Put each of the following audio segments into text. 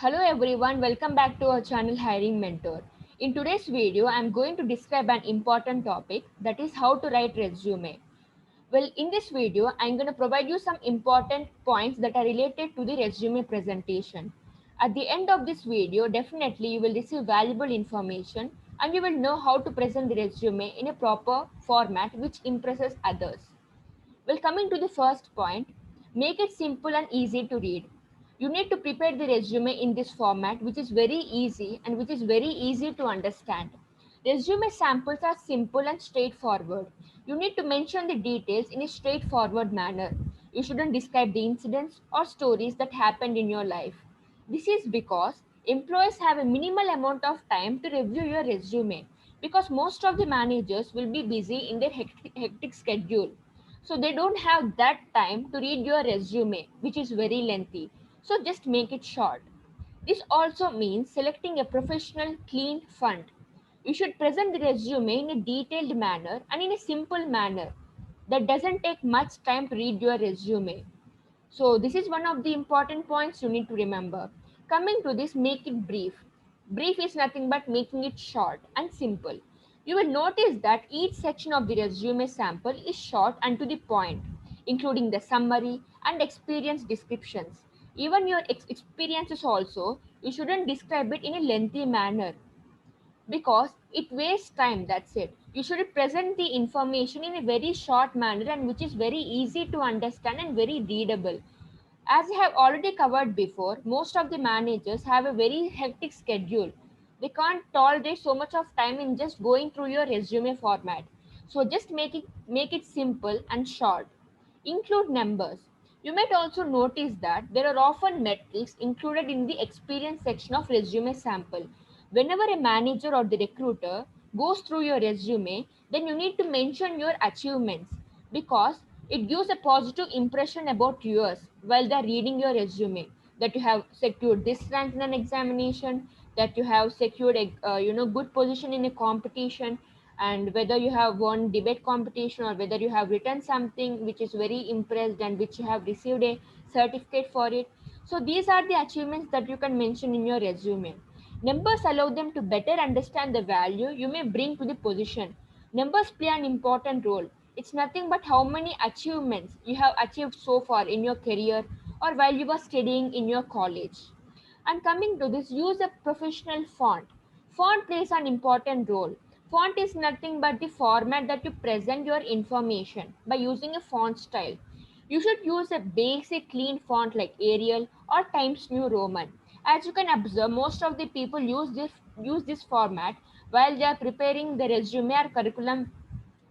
Hello everyone, welcome back to our channel Hiring Mentor. In today's video, I'm going to describe an important topic, that is how to write resume. Well, in this video, I'm going to provide you some important points that are related to the resume presentation. At the end of this video, definitely you will receive valuable information and you will know how to present the resume in a proper format which impresses others. Well, coming to the first point, make it simple and easy to read. You need to prepare the resume in this format, which is very easy and which is very easy to understand. Resume samples are simple and straightforward. You need to mention the details in a straightforward manner. You shouldn't describe the incidents or stories that happened in your life. This is because employees have a minimal amount of time to review your resume because most of the managers will be busy in their hectic schedule, so they don't have that time to read your resume, which is very lengthy. So just make it short. This also means selecting a professional clean font. You should present the resume in a detailed manner and in a simple manner that doesn't take much time to read your resume. So this is one of the important points you need to remember. Coming to this, make it brief. Brief is nothing but making it short and simple. You will notice that each section of the resume sample is short and to the point, including the summary and experience descriptions. Even your experiences also, you shouldn't describe it in a lengthy manner because it wastes time. That's it. You should present the information in a very short manner and which is very easy to understand and very readable. As I have already covered before, most of the managers have a very hectic schedule. They can't tolerate so much of time in just going through your resume format. So just make it simple and short. Include numbers. You might also notice that there are often metrics included in the experience section of resume sample. Whenever a manager or the recruiter goes through your resume, then you need to mention your achievements because it gives a positive impression about yours while they're reading your resume. That you have secured this rank in an examination, that you have secured a good position in a competition, and whether you have won debate competition or whether you have written something which is very impressed and which you have received a certificate for it. So these are the achievements that you can mention in your resume. Numbers allow them to better understand the value you may bring to the position. Numbers play an important role. It's nothing but how many achievements you have achieved so far in your career or while you were studying in your college. And coming to this, use a professional font. Font plays an important role. Font is nothing but the format that you present your information by using a font style. You should use a basic clean font like Arial or Times New Roman. As you can observe, most of the people use this format while they are preparing the resume or curriculum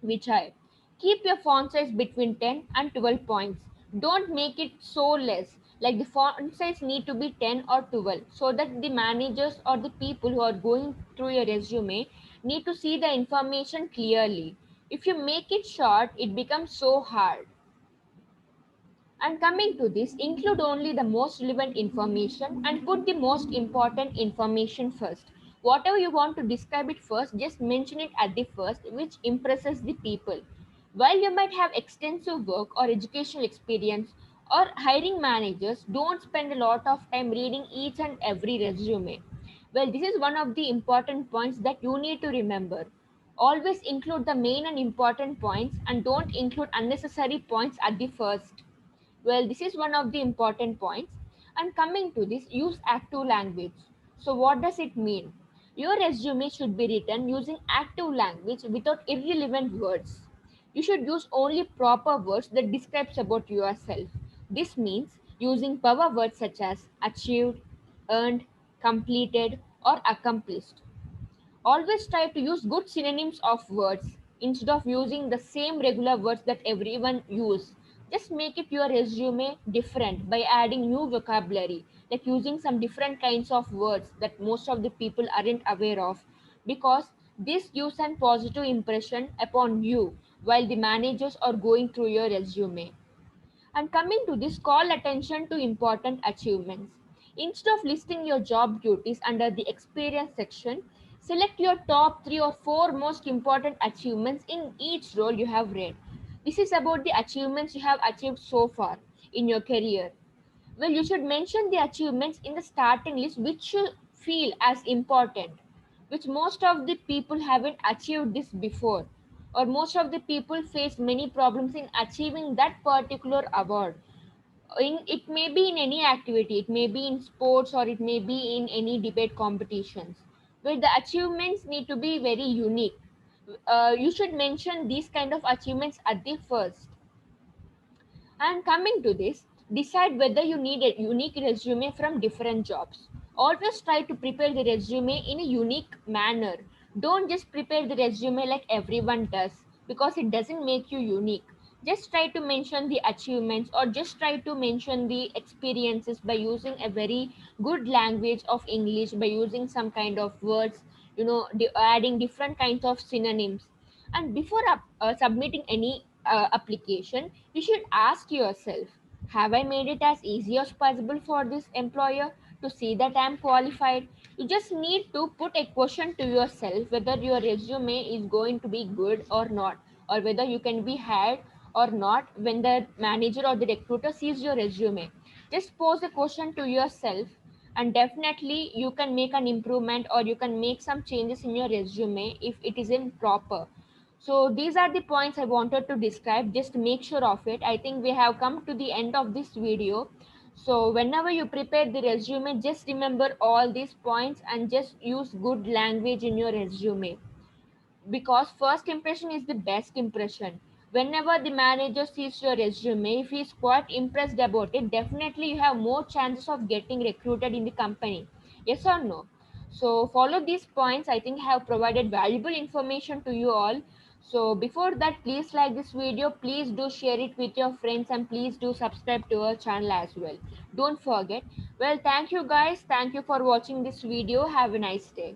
vitae. Keep your font size between 10 and 12 points. Don't make it so less. Like the font size need to be 10 or 12 so that the managers or the people who are going through your resume need to see the information clearly. If you make it short, it becomes so hard. And coming to this, include only the most relevant information and put the most important information first. Whatever you want to describe it first, just mention it at the first, which impresses the people. While you might have extensive work or educational experience, or hiring managers don't spend a lot of time reading each and every resume. Well, this is one of the important points that you need to remember. Always include the main and important points and don't include unnecessary points at the first. Well, this is one of the important points. And coming to this, use active language. So what does it mean? Your resume should be written using active language without irrelevant words. You should use only proper words that describes about yourself. This means using power words such as achieved, earned, completed, or accomplished. Always try to use good synonyms of words instead of using the same regular words that everyone use. Just make it your resume different by adding new vocabulary, like using some different kinds of words that most of the people aren't aware of, because this gives an positive impression upon you while the managers are going through your resume. And coming to this, call attention to important achievements. Instead of listing your job duties under the experience section, select your top 3 or 4 most important achievements in each role you have read. This is about the achievements you have achieved so far in your career. Well, you should mention the achievements in the starting list which you feel as important, which most of the people haven't achieved this before, or most of the people face many problems in achieving that particular award. It may be in any activity, it may be in sports, or it may be in any debate competitions, where the achievements need to be very unique. You should mention these kind of achievements at the first. And coming to this, decide whether you need a unique resume from different jobs. Always try to prepare the resume in a unique manner. Don't just prepare the resume like everyone does, because it doesn't make you unique. Just try to mention the achievements, or just try to mention the experiences by using a very good language of English, by using some kind of words, adding different kinds of synonyms. And before submitting any application, you should ask yourself, have I made it as easy as possible for this employer to see that I am qualified? You just need to put a question to yourself whether your resume is going to be good or not, or whether you can be hired or not when the manager or the recruiter sees your resume. Just pose a question to yourself, and definitely you can make an improvement, or you can make some changes in your resume if it isn't proper. So these are the points I wanted to describe. Just make sure of it. I think we have come to the end of this video. So whenever you prepare the resume, just remember all these points and just use good language in your resume, because first impression is the best impression. Whenever the manager sees your resume, if he's quite impressed about it, definitely you have more chances of getting recruited in the company. Yes or no? So follow these points. I think I have provided valuable information to you all. So before that, please like this video, please do share it with your friends, and please do subscribe to our channel as well. Don't forget. Well, thank you guys. Thank you for watching this video. Have a nice day.